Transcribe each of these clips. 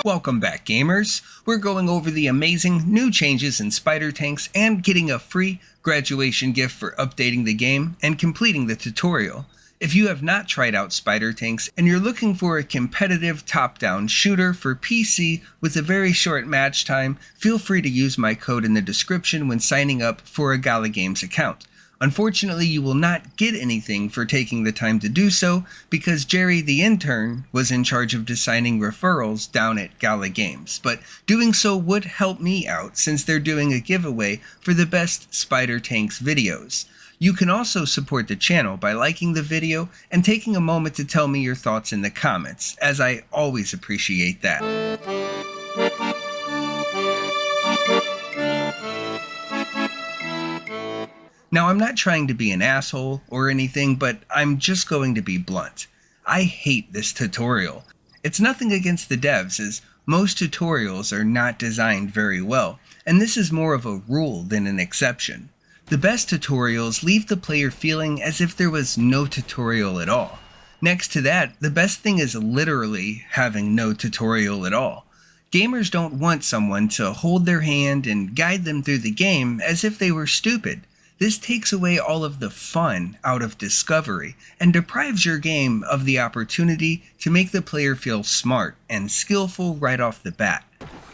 Welcome back, gamers. We're going over the amazing new changes in spidertanks and getting a free graduation gift for updating the game and completing the tutorial. If you have not tried out spidertanks and you're looking for a competitive top-down shooter for PC with a very short match time, feel free to use my code in the description when signing up for a Gala Games account. Unfortunately, you will not get anything for taking the time to do so because Jerry the intern was in charge of designing referrals down at Gala Games, but doing so would help me out since they're doing a giveaway for the best spidertanks videos. You can also support the channel by liking the video and taking a moment to tell me your thoughts in the comments, as I always appreciate that. Now, I'm not trying to be an asshole or anything, but I'm just going to be blunt. I hate this tutorial. It's nothing against the devs, as most tutorials are not designed very well, and this is more of a rule than an exception. The best tutorials leave the player feeling as if there was no tutorial at all. Next to that, the best thing is literally having no tutorial at all. Gamers don't want someone to hold their hand and guide them through the game as if they were stupid. This takes away all of the fun out of discovery and deprives your game of the opportunity to make the player feel smart and skillful right off the bat.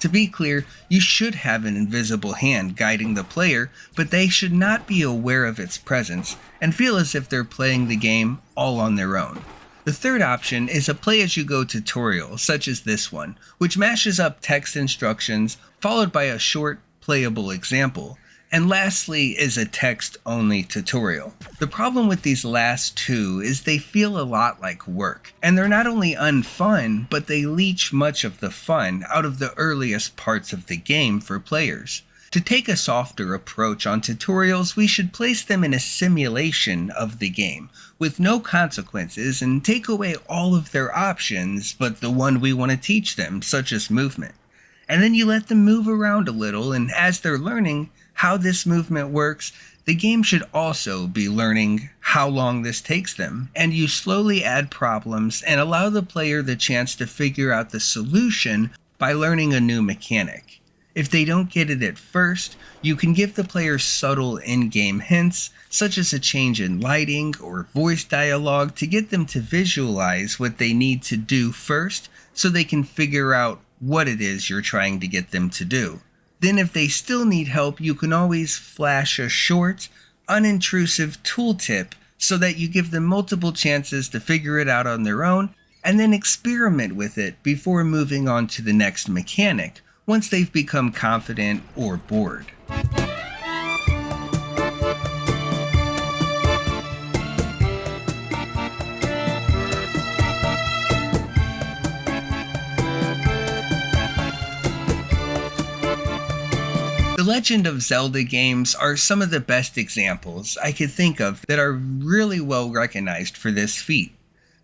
To be clear, you should have an invisible hand guiding the player, but they should not be aware of its presence and feel as if they're playing the game all on their own. The third option is a play-as-you-go tutorial, such as this one, which mashes up text instructions followed by a short, playable example. And lastly is a text-only tutorial. The problem with these last two is they feel a lot like work, and they're not only unfun, but they leech much of the fun out of the earliest parts of the game for players. To take a softer approach on tutorials, we should place them in a simulation of the game, with no consequences, and take away all of their options but the one we want to teach them, such as movement. And then you let them move around a little, and as they're learning how this movement works, the game should also be learning how long this takes them, and you slowly add problems and allow the player the chance to figure out the solution by learning a new mechanic. If they don't get it at first, you can give the player subtle in-game hints, such as a change in lighting or voice dialogue, to get them to visualize what they need to do first so they can figure out what it is you're trying to get them to do. Then if they still need help, you can always flash a short, unintrusive tooltip so that you give them multiple chances to figure it out on their own, and then experiment with it before moving on to the next mechanic, once they've become confident or bored. The Legend of Zelda games are some of the best examples I could think of that are really well recognized for this feat.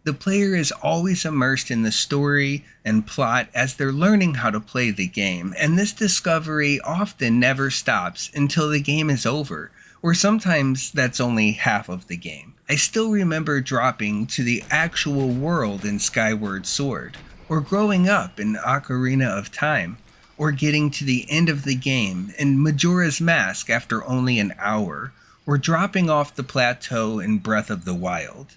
The player is always immersed in the story and plot as they're learning how to play the game, and this discovery often never stops until the game is over, or sometimes that's only half of the game. I still remember dropping to the actual world in Skyward Sword, or growing up in Ocarina of Time, or getting to the end of the game in Majora's Mask after only an hour, or dropping off the plateau in Breath of the Wild.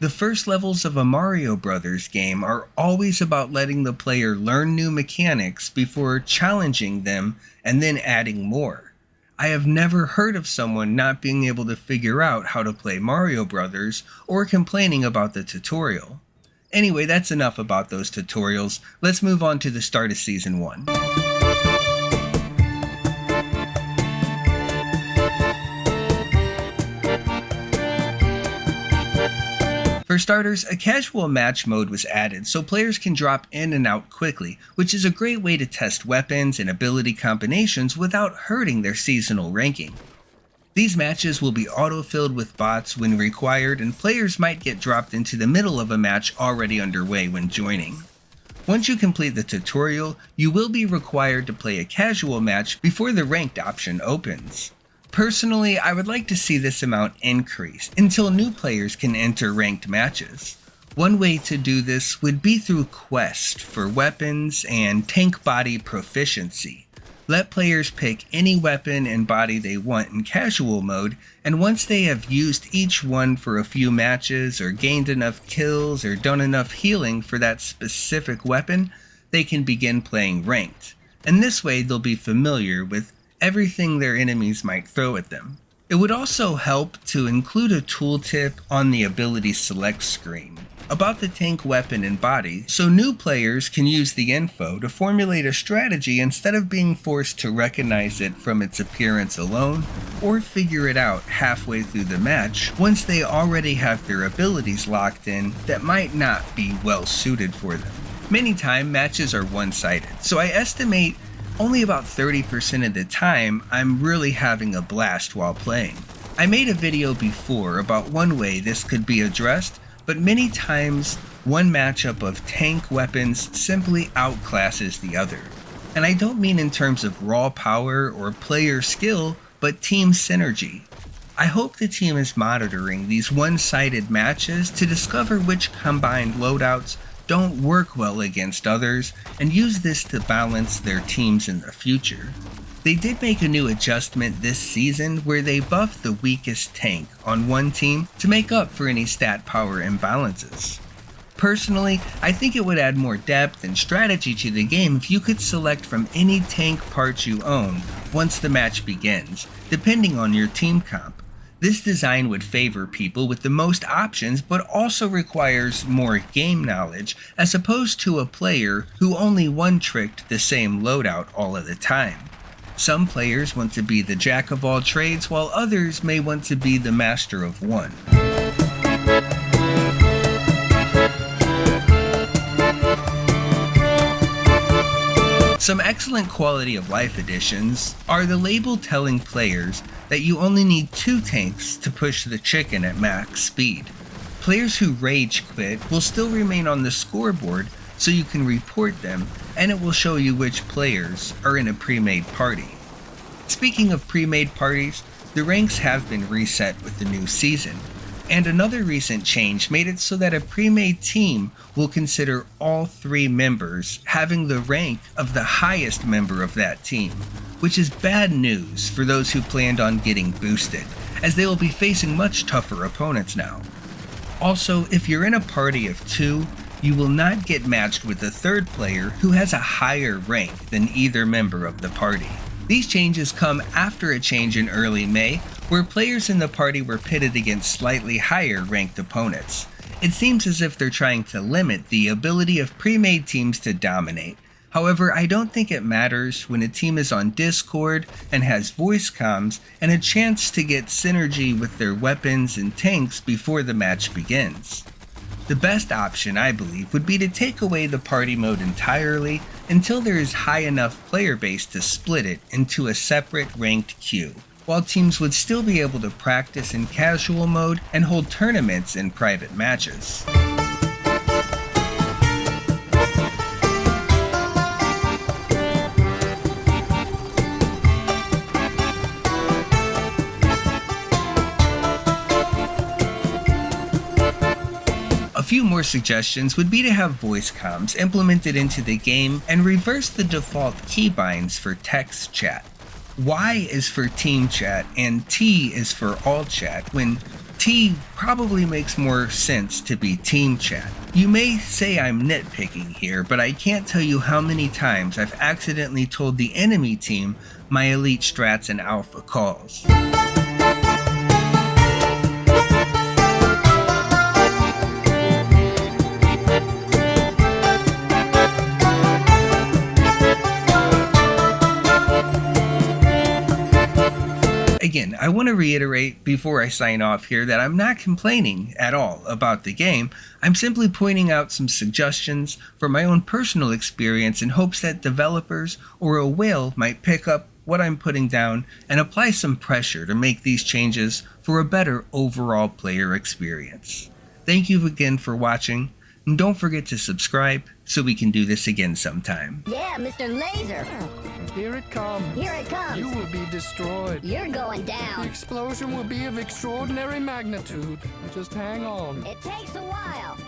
The first levels of a Mario Bros. Game are always about letting the player learn new mechanics before challenging them and then adding more. I have never heard of someone not being able to figure out how to play Mario Bros. Or complaining about the tutorial. Anyway, that's enough about those tutorials. Let's move on to the start of Season 1. For starters, a casual match mode was added so players can drop in and out quickly, which is a great way to test weapons and ability combinations without hurting their seasonal ranking. These matches will be auto-filled with bots when required, and players might get dropped into the middle of a match already underway when joining. Once you complete the tutorial, you will be required to play a casual match before the ranked option opens. Personally, I would like to see this amount increased until new players can enter ranked matches. One way to do this would be through quests for weapons and tank body proficiency. Let players pick any weapon and body they want in casual mode, and once they have used each one for a few matches or gained enough kills or done enough healing for that specific weapon, they can begin playing ranked. And this way they'll be familiar with everything their enemies might throw at them. It would also help to include a tooltip on the ability select screen about the tank weapon and body, so new players can use the info to formulate a strategy instead of being forced to recognize it from its appearance alone, or figure it out halfway through the match once they already have their abilities locked in that might not be well suited for them. Many times matches are one-sided, so I estimate only about 30% of the time I'm really having a blast while playing. I made a video before about one way this could be addressed, but many times one matchup of tank weapons simply outclasses the other. And I don't mean in terms of raw power or player skill, but team synergy. I hope the team is monitoring these one-sided matches to discover which combined loadouts don't work well against others and use this to balance their teams in the future. They did make a new adjustment this season where they buffed the weakest tank on one team to make up for any stat power imbalances. Personally, I think it would add more depth and strategy to the game if you could select from any tank parts you own once the match begins, depending on your team comp. This design would favor people with the most options but also requires more game knowledge as opposed to a player who only one-tricked the same loadout all of the time. Some players want to be the jack of all trades, while others may want to be the master of one. Some excellent quality of life additions are the label telling players that you only need 2 tanks to push the chicken at max speed. Players who rage quit will still remain on the scoreboard, so you can report them, and it will show you which players are in a pre-made party. Speaking of pre-made parties, the ranks have been reset with the new season, and another recent change made it so that a pre-made team will consider all 3 members having the rank of the highest member of that team, which is bad news for those who planned on getting boosted, as they will be facing much tougher opponents now. Also, if you're in a party of 2, you will not get matched with a third player who has a higher rank than either member of the party. These changes come after a change in early May, where players in the party were pitted against slightly higher ranked opponents. It seems as if they're trying to limit the ability of pre-made teams to dominate. However, I don't think it matters when a team is on Discord and has voice comms and a chance to get synergy with their weapons and tanks before the match begins. The best option, I believe, would be to take away the party mode entirely until there is high enough player base to split it into a separate ranked queue, while teams would still be able to practice in casual mode and hold tournaments in private matches. A few more suggestions would be to have voice comms implemented into the game and reverse the default keybinds for text chat. Y is for team chat and T is for all chat, when T probably makes more sense to be team chat. You may say I'm nitpicking here, but I can't tell you how many times I've accidentally told the enemy team my elite strats and alpha calls. Again, I want to reiterate before I sign off here that I'm not complaining at all about the game. I'm simply pointing out some suggestions from my own personal experience in hopes that developers or a whale might pick up what I'm putting down and apply some pressure to make these changes for a better overall player experience. Thank you again for watching, and don't forget to subscribe so we can do this again sometime. Yeah, Mr. Laser. Here it comes. Here it comes. You will be destroyed. You're going The down. explosion will be of extraordinary magnitude. Just hang on. It takes a while.